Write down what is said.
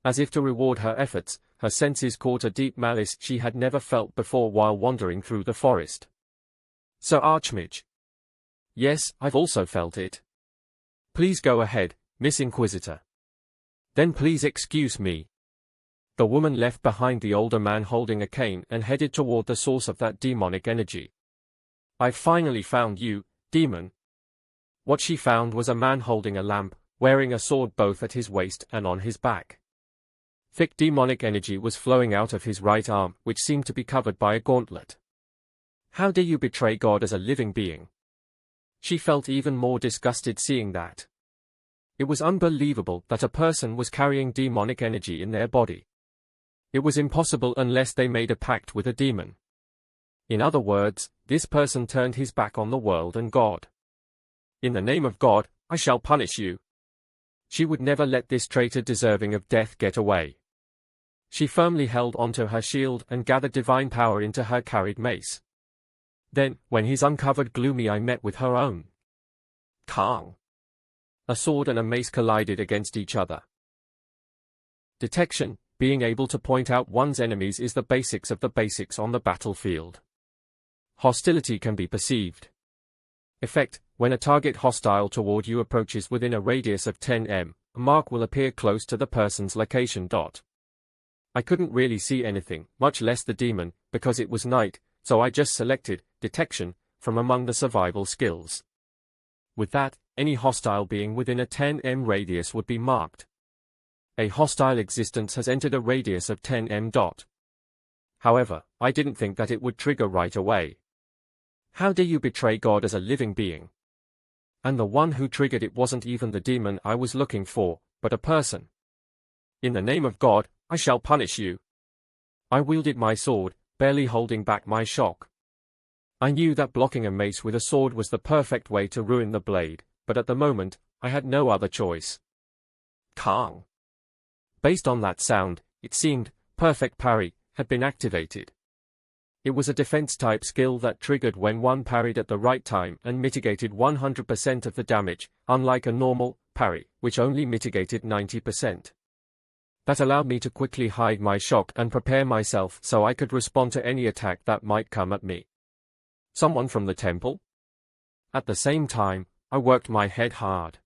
As if to reward her efforts, her senses caught a deep malice she had never felt before while wandering through the forest. "Sir Archmage." "Yes, I've also felt it." "Please go ahead, Miss Inquisitor." "Then please excuse me." The woman left behind the older man holding a cane and headed toward the source of that demonic energy. "I've finally found you, demon." What she found was a man holding a lamp, wearing a sword both at his waist and on his back. Thick demonic energy was flowing out of his right arm, which seemed to be covered by a gauntlet. How dare you betray God as a living being? She felt even more disgusted seeing that. It was unbelievable that a person was carrying demonic energy in their body. It was impossible unless they made a pact with a demon. In other words, this person turned his back on the world and God. "In the name of God, I shall punish you." She would never let this traitor deserving of death get away. She firmly held onto her shield and gathered divine power into her carried mace. Then, when his uncovered gloomy eye met with her own, Kang! A sword and a mace collided against each other. Detection, being able to point out one's enemies, is the basics of the basics on the battlefield. Hostility can be perceived. Effect: when a target hostile toward you approaches within a radius of 10 m, a mark will appear close to the person's location. I couldn't really see anything, much less the demon, because it was night, so I just selected Detection from among the survival skills. With that, any hostile being within a 10 m radius would be marked. A hostile existence has entered a radius of 10 m. However, I didn't think that it would trigger right away. How dare you betray God as a living being? And the one who triggered it wasn't even the demon I was looking for, but a person. "In the name of God, I shall punish you." I wielded my sword, barely holding back my shock. I knew that blocking a mace with a sword was the perfect way to ruin the blade, but at the moment, I had no other choice. Kang! Based on that sound, it seemed, perfect parry had been activated. It was a defense-type skill that triggered when one parried at the right time and mitigated 100% of the damage, unlike a normal parry, which only mitigated 90%. That allowed me to quickly hide my shock and prepare myself so I could respond to any attack that might come at me. Someone from the temple? At the same time, I worked my head hard.